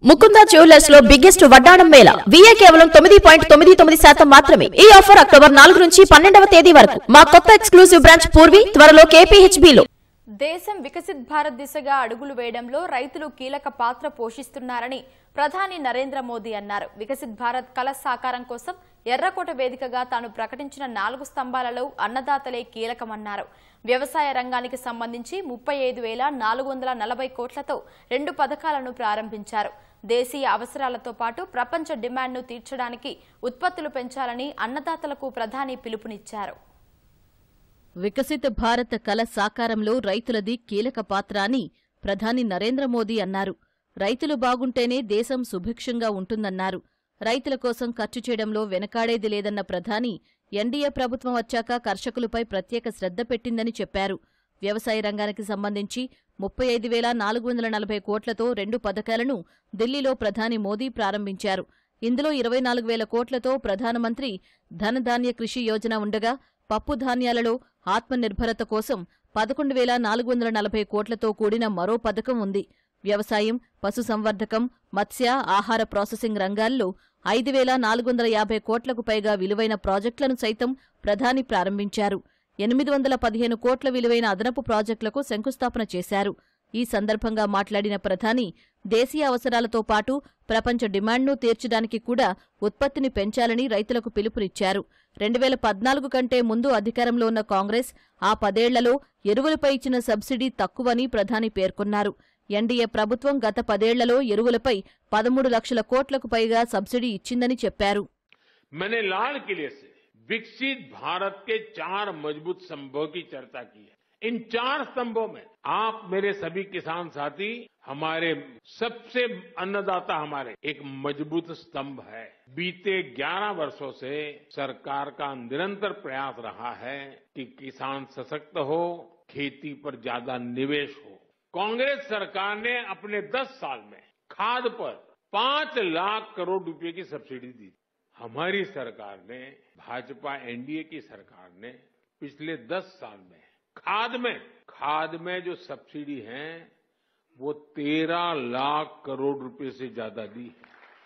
Mukunda jewellers లో biggest వడ్డాణం Mela VA కేవలం 9.99% మాత్రమే. ఈ ఆఫర్ అక్టోబర్ 4 నుంచి 12వ తేదీ వరకు. మా కొత్త ఎక్స్క్లూజివ్ బ్రాంచ్ పూర్వి త్వరలో KPHB లో. దేశం వికసిత్ భారత్ దిశగా అడుగులు వేయడంలో రైతులు కీలక పాత్ర పోషిస్తున్నారని ప్రధాని నరేంద్ర మోదీ అన్నారు. వికసిత్ భారత్ కల సాకారం కోసం ఎర్రకోట వేదికగా తాను ప్రకటించిన 4 స్తంభాలలో అన్నదాతలే కీలకమన్నారు. వ్యవసాయ రంగానికి సంబంధించి 35,440 కోట్లతో 2 పథకాలను ప్రారంభించారు. దేశీయ అవసరాలతో పాటు ప్రపంచ డిమాండ్ను తీర్చడానికి ఉత్పత్తులు పెంచాలని అన్నదాతలకు ప్రధాని పిలుపునిచ్చారు. వికసిత్ భారత్ కల సాకారంలో రైతులది కీలక పాత్ర అని ప్రధాని నరేంద్ర మోదీ అన్నారు. రైతులు బాగుంటేనే దేశం సుభిక్షంగా ఉంటుందన్నారు. రైతుల కోసం ఖర్చు చేయడంలో వెనకాడేది లేదన్న ప్రధాని ఎన్డీఏ ప్రభుత్వం వచ్చాక కర్షకులపై ప్రత్యేక శ్రద్ధ పెట్టిందని చెప్పారు. వ్యవసాయ రంగానికి సంబంధించి 35,440 కోట్లతో 2 పథకాలను ఢిల్లీలో ప్రధాని మోదీ ప్రారంభించారు. ఇందులో 24,000 కోట్లతో ప్రధానమంత్రి ధనధాన్య కృషి యోజన ఉండగా, పప్పు ధాన్యాలలో ఆత్మనిర్భరత కోసం 11,440 కోట్లతో కూడిన మరో పథకం ఉంది. వ్యవసాయం, పశుసంవర్ధకం, మత్స్య, ఆహార ప్రాసెసింగ్ రంగాల్లో 5,450 కోట్లకు పైగా విలువైన ప్రాజెక్టులను సైతం ప్రధాని ప్రారంభించారు. 815 కోట్ల విలువైన అదనపు ప్రాజెక్టులకు శంకుస్థాపన చేశారు. ఈ సందర్భంగా మాట్లాడిన ప్రధాని దేశీయ అవసరాలతో పాటు ప్రపంచ డిమాండ్ను తీర్చడానికి కూడా ఉత్పత్తిని పెంచాలని రైతులకు పిలుపునిచ్చారు. 2014 కంటే ముందు అధికారంలో ఉన్న కాంగ్రెస్ ఆ 10 ఏళ్లలో ఎరువులపై ఇచ్చిన సబ్సిడీ తక్కువని ప్రధాని పేర్కొన్నారు. ఎన్డీఏ ప్రభుత్వం గత 10 ఏళ్లలో ఎరువులపై 13 లక్షల కోట్లకు పైగా సబ్సిడీ ఇచ్చిందని చెప్పారు. मैंने लाल किले से विकसित भारत के 4 मजबूत स्तंभों की चर्चा की है. इन 4 स्तंभों में आप मेरे सभी किसान साथी हमारे सबसे अन्नदाता हमारे एक मजबूत स्तंभ है. बीते 11 वर्षों से सरकार का निरंतर प्रयास रहा है कि किसान सशक्त हो, खेती पर ज्यादा निवेश हो. कांग्रेस सरकार ने अपने 10 साल में खाद पर 5 लाख करोड़ रुपए की सब्सिडी दी. हमारी सरकार ने, भाजपा एनडीए की सरकार ने पिछले 10 साल में खाद में जो सब्सिडी है वो 13 लाख करोड़ रुपए से ज्यादा दी है.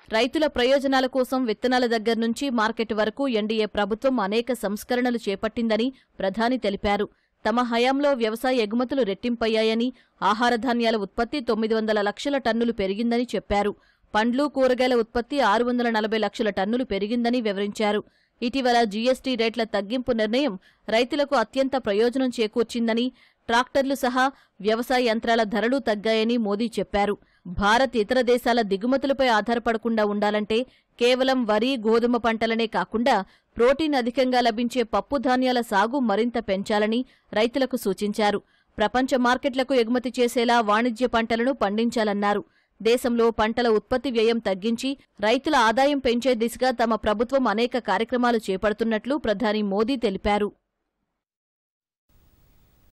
రైతుల ప్రయోజనాల కోసం విత్తనాల దగ్గర నుంచి మార్కెట్ వరకు ఎన్డీఏ ప్రభుత్వం అనేక సంస్కరణలు చేపట్టిందని ప్రధాని తెలిపారు. తమ హయాంలో వ్యవసాయ ఎగుమతులు రెట్టింపయ్యాయని, ఆహార ధాన్యాల ఉత్పత్తి 900 లక్షల టన్నులు పెరిగిందని చెప్పారు. పండ్లు, కూరగాయల ఉత్పత్తి 640 లక్షల టన్నులు పెరిగిందని వివరించారు. ఇటీవల జీఎస్టీ రేట్ల తగ్గింపు నిర్ణయం రైతులకు అత్యంత ప్రయోజనం చేకూర్చిందని, ట్రాక్టర్లు సహా వ్యవసాయ యంత్రాల ధరలు తగ్గాయని మోదీ చెప్పారు. భారత్ ఇతర దేశాల దిగుమతులపై ఆధారపడకుండా ఉండాలంటే కేవలం వరి, గోధుమ పంటలనే కాకుండా ప్రోటీన్ అధికంగా లభించే పప్పు ధాన్యాల సాగు మరింత పెంచాలని రైతులకు సూచించారు. ప్రపంచ మార్కెట్లకు ఎగుమతి చేసేలా వాణిజ్య పంటలను పండించాలన్నారు. దేశంలో పంటల ఉత్పత్తి వ్యయం తగ్గించి రైతుల ఆదాయం పెంచే దిశగా తమ ప్రభుత్వం అనేక కార్యక్రమాలు చేపడుతున్నట్లు ప్రధాని మోదీ తెలిపారు.